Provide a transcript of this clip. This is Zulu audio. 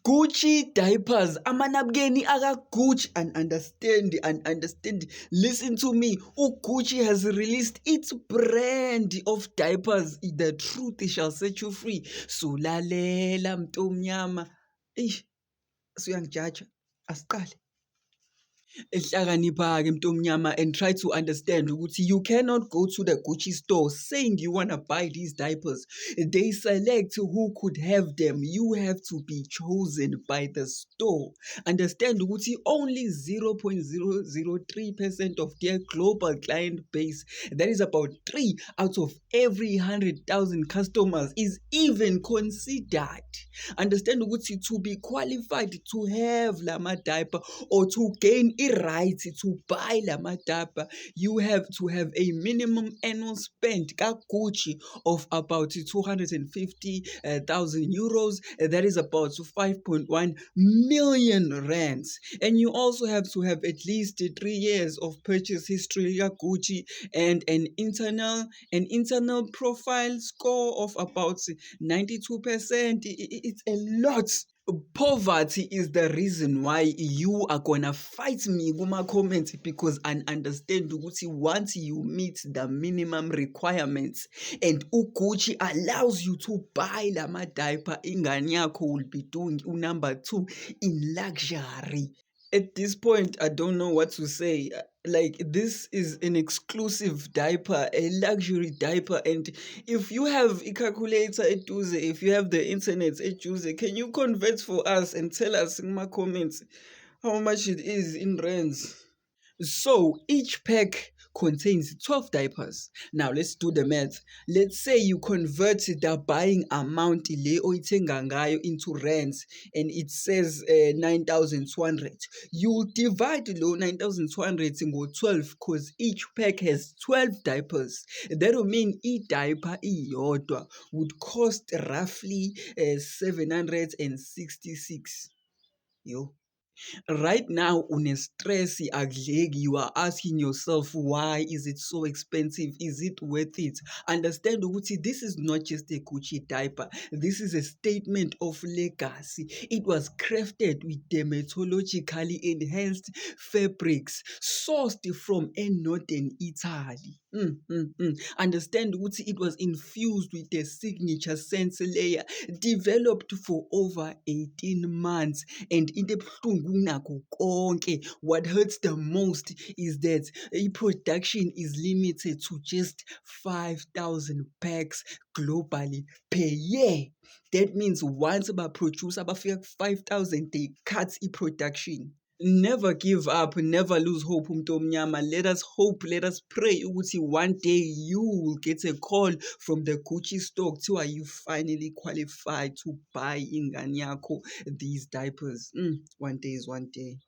Gucci diapers, amanabukeni aka-Gucci, and understand. Listen to me. Gucci has released its brand of diapers. The truth shall set you free. So lalela mntomnyama. Suyangijaja. Asiqale. Hlakanipha-ke mntomnyama and try to understand ukuthi you cannot go to the Gucci store saying you want to buy these diapers. They select who could have them. You have to be chosen by the store. Understand ukuthi only 0.003% of their global client base, that is about 3 out of every 100,000 customers, is even considered. Understand ukuthi to be qualified to have lama diaper or to gain a right to buy lama diaper, you have to have a minimum annual spend ka Gucci of about 250,000 euros. That is about 5.1 million rands. And you also have to have at least 3 years of purchase history ka Gucci and an internal profile score of about 92%. It's a lot. Poverty is the reason why you are gonna fight me kuma comments, because I understand ukuthi once you meet the minimum requirements and Gucci allows you to buy lama diaper, ingane yakho will be doing number 2 in luxury. At this point, I don't know what to say. Like, this is an exclusive diaper, a luxury diaper. And if you have a calculator at Duze, if you have the internet at Duze, can you convert for us and tell us in my comments how much it is in rands? So each pack contains 12 diapers. Now let's do the math. Let's say you convert the buying amount le oyithenga ngayo into rands and it says 9,200. You'll divide lo 9,200 ngo-12 because each pack has 12 diapers. That will mean each diaper iyodwa would cost roughly 766. Yo. Right now, stress, you are asking yourself, why is it so expensive? Is it worth it? Understand, Gucci, this is not just a Gucci diaper. This is a statement of legacy. It was crafted with dermatologically enhanced fabrics sourced from northern Italy. Understand, Gucci, it was infused with a signature sense layer developed for over 18 months. And in the what hurts the most is that production is limited to just 5,000 packs globally per year. That means once produce about 5,000, they cut production. Never give up, never lose hope, mntomnyama. Let us hope, let us pray ukuthi one day you will get a call from the Gucci store to are you finally qualified to buy ingane yakho these diapers. One day is one day.